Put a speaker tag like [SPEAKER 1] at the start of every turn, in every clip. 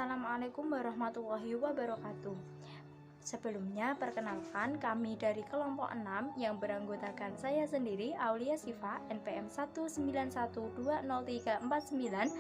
[SPEAKER 1] Assalamualaikum warahmatullahi wabarakatuh. Sebelumnya, perkenalkan kami dari kelompok 6 yang beranggotakan saya sendiri, Aulia Sifa, NPM 191200349.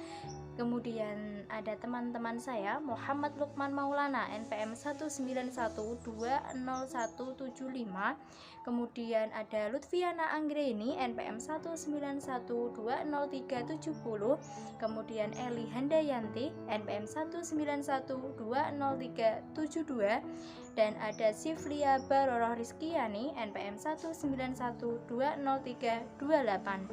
[SPEAKER 1] Kemudian ada teman-teman saya, Muhammad Lukman Maulana, NPM 191200175. Kemudian ada Lutfiana Anggreni, NPM 191203770. Kemudian Eli Handayanti, NPM 191200372. Dan ada Siflia Baroroh Rizkiyani, NPM 191200328.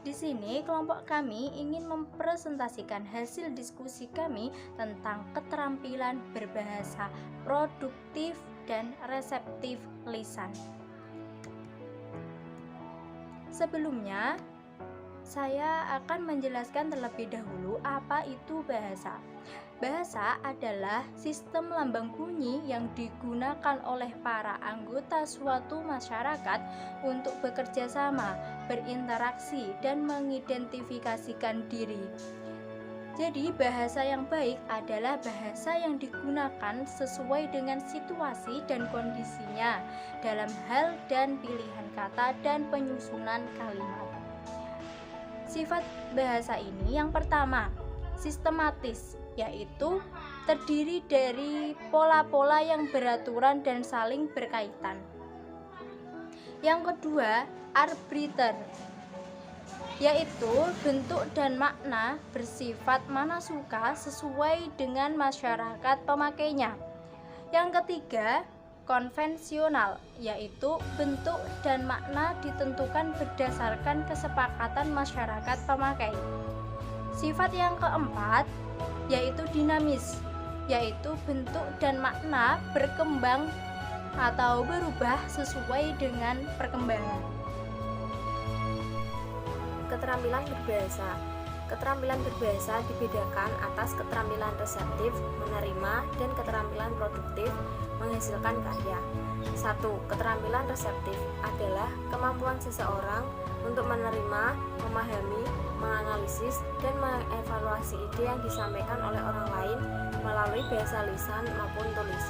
[SPEAKER 1] Di sini kelompok kami ingin mempresentasikan hasil diskusi kami tentang keterampilan berbahasa produktif dan reseptif lisan. Sebelumnya, saya akan menjelaskan terlebih dahulu apa itu bahasa. Bahasa adalah sistem lambang bunyi yang digunakan oleh para anggota suatu masyarakat untuk bekerja sama, berinteraksi, dan mengidentifikasikan diri. Jadi, bahasa yang baik adalah bahasa yang digunakan sesuai dengan situasi dan kondisinya dalam hal dan pilihan kata dan penyusunan kalimat. Sifat bahasa ini yang pertama, sistematis, yaitu terdiri dari pola-pola yang beraturan dan saling berkaitan. Yang kedua, arbitrary, yaitu bentuk dan makna bersifat mana suka sesuai dengan masyarakat pemakainya. Yang ketiga, konvensional, yaitu bentuk dan makna ditentukan berdasarkan kesepakatan masyarakat pemakai. Sifat yang keempat yaitu dinamis, yaitu bentuk dan makna berkembang atau berubah sesuai dengan perkembangan.
[SPEAKER 2] Keterampilan berbahasa. Keterampilan berbahasa dibedakan atas keterampilan reseptif, menerima, dan keterampilan produktif, menghasilkan karya. 1. Keterampilan reseptif adalah kemampuan seseorang untuk menerima, memahami, menganalisis, dan mengevaluasi ide yang disampaikan oleh orang lain melalui bahasa lisan maupun tulis.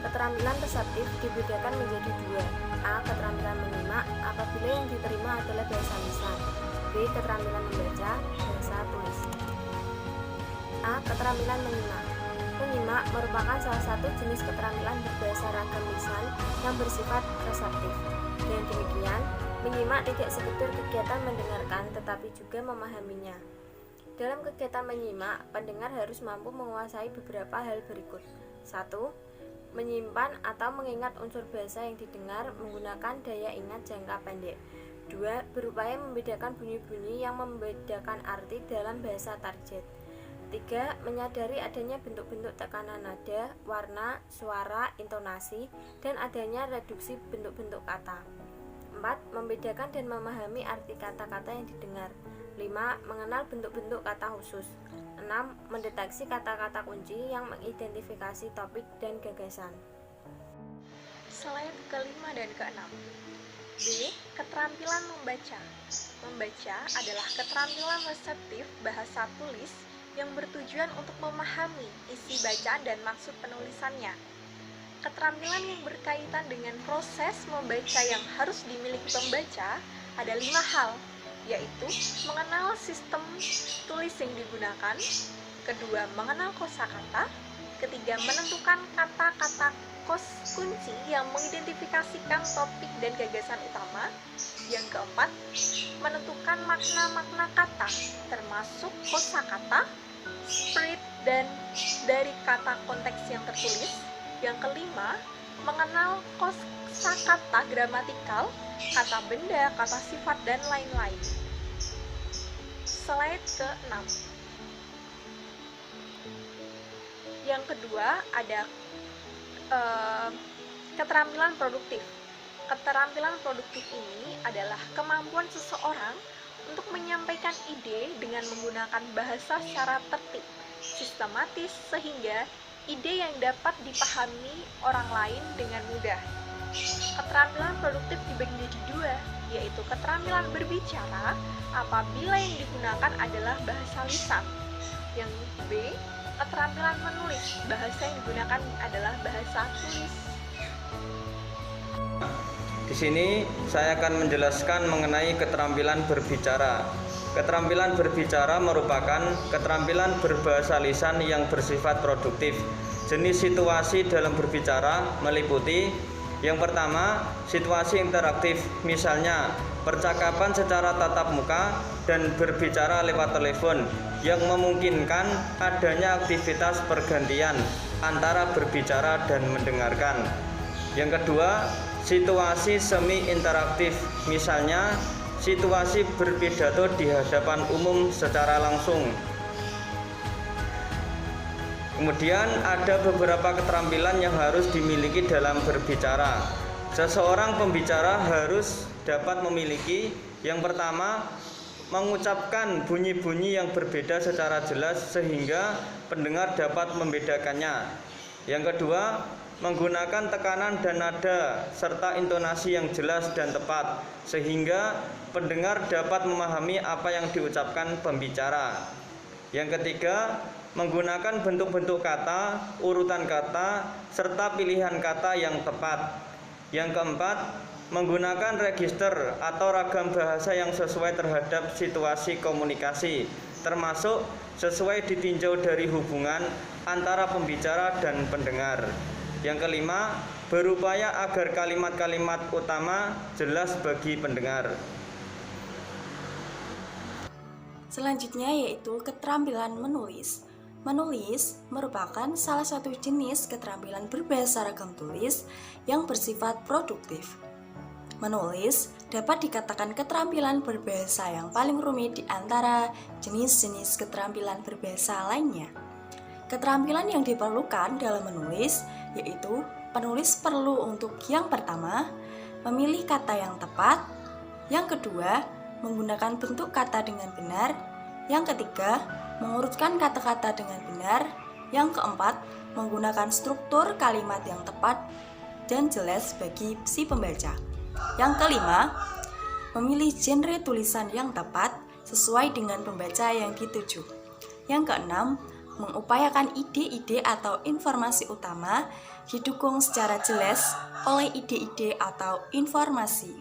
[SPEAKER 2] Keterampilan reseptif dibedakan menjadi dua. A. Keterampilan menyimak apabila yang diterima adalah bahasa lisan. B. Keterampilan membaca bahasa tulis. A. Keterampilan menyimak. Menyimak merupakan salah satu jenis keterampilan berbahasa ragam lisan yang bersifat reseptif. Dan demikian, menyimak tidak sekedar kegiatan mendengarkan tetapi juga memahaminya. Dalam kegiatan menyimak, pendengar harus mampu menguasai beberapa hal berikut. 1. Menyimpan atau mengingat unsur bahasa yang didengar menggunakan daya ingat jangka pendek. 2. Berupaya membedakan bunyi-bunyi yang membedakan arti dalam bahasa target. 3. Menyadari adanya bentuk-bentuk tekanan nada, warna, suara, intonasi, dan adanya reduksi bentuk-bentuk kata. 4. Membedakan dan memahami arti kata-kata yang didengar. 5. Mengenal bentuk-bentuk kata khusus. 6. Mendeteksi kata-kata kunci yang mengidentifikasi topik dan gagasan.
[SPEAKER 3] Slide ke-5 dan ke-6. B. Keterampilan membaca. Membaca adalah keterampilan reseptif bahasa tulis yang bertujuan untuk memahami isi bacaan dan maksud penulisannya. Keterampilan yang berkaitan dengan proses membaca yang harus dimiliki pembaca ada 5 hal, yaitu mengenal sistem tulis yang digunakan, kedua mengenal kosakata, ketiga menentukan kata-kata kunci yang mengidentifikasikan topik dan gagasan utama, yang keempat menentukan makna-makna kata termasuk kosakata, spirit dan dari kata konteks yang tertulis, yang kelima mengenal kosakata gramatikal, kata benda, kata sifat, dan lain-lain. Slide ke-6. Yang kedua ada keterampilan produktif. Keterampilan produktif ini adalah kemampuan seseorang untuk menyampaikan ide dengan menggunakan bahasa secara tertib, sistematis, sehingga ide yang dapat dipahami orang lain dengan mudah. Keterampilan produktif dibagi menjadi dua, yaitu keterampilan berbicara apabila yang digunakan adalah bahasa lisan. Yang B, keterampilan menulis, bahasa yang digunakan adalah bahasa tulis.
[SPEAKER 4] Di sini saya akan menjelaskan mengenai keterampilan berbicara. Keterampilan berbicara merupakan keterampilan berbahasa lisan yang bersifat produktif. Jenis situasi dalam berbicara meliputi yang pertama, situasi interaktif, misalnya percakapan secara tatap muka dan berbicara lewat telepon yang memungkinkan adanya aktivitas pergantian antara berbicara dan mendengarkan. Yang kedua, situasi semi interaktif, misalnya situasi berpidato di hadapan umum secara langsung. Kemudian ada beberapa keterampilan yang harus dimiliki dalam berbicara. Seseorang pembicara harus dapat memiliki yang pertama, mengucapkan bunyi-bunyi yang berbeda secara jelas sehingga pendengar dapat membedakannya. Yang kedua, menggunakan tekanan dan nada serta intonasi yang jelas dan tepat sehingga pendengar dapat memahami apa yang diucapkan pembicara. Yang ketiga, menggunakan bentuk-bentuk kata, urutan kata, serta pilihan kata yang tepat. Yang keempat, menggunakan register atau ragam bahasa yang sesuai terhadap situasi komunikasi, termasuk sesuai ditinjau dari hubungan antara pembicara dan pendengar. Yang kelima, berupaya agar kalimat-kalimat utama jelas bagi pendengar.
[SPEAKER 5] Selanjutnya yaitu keterampilan menulis. Menulis merupakan salah satu jenis keterampilan berbahasa ragam tulis yang bersifat produktif. Menulis dapat dikatakan keterampilan berbahasa yang paling rumit di antara jenis-jenis keterampilan berbahasa lainnya. Keterampilan yang diperlukan dalam menulis yaitu penulis perlu untuk yang pertama, memilih kata yang tepat, yang kedua, menggunakan bentuk kata dengan benar, yang ketiga, mengurutkan kata-kata dengan benar, yang keempat, menggunakan struktur kalimat yang tepat dan jelas bagi si pembaca. Yang kelima, memilih genre tulisan yang tepat sesuai dengan pembaca yang dituju. Yang keenam, mengupayakan ide-ide atau informasi utama didukung secara jelas oleh ide-ide atau informasi.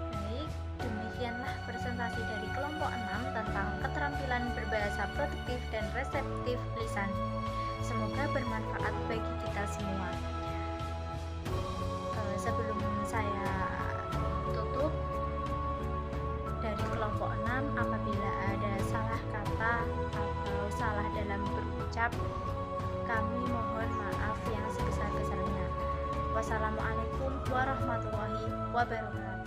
[SPEAKER 1] Baik, demikianlah presentasi dari kelompok 6 tentang keterampilan berbahasa produktif dan reseptif lisan. Semoga bermanfaat bagi kita semua. Sebelum saya tutup, dari kelompok 6, apabila ada salah kata atau salah dalam berucap, kami mohon maaf yang sebesar-besarnya. Wassalamualaikum warahmatullahi wabarakatuh.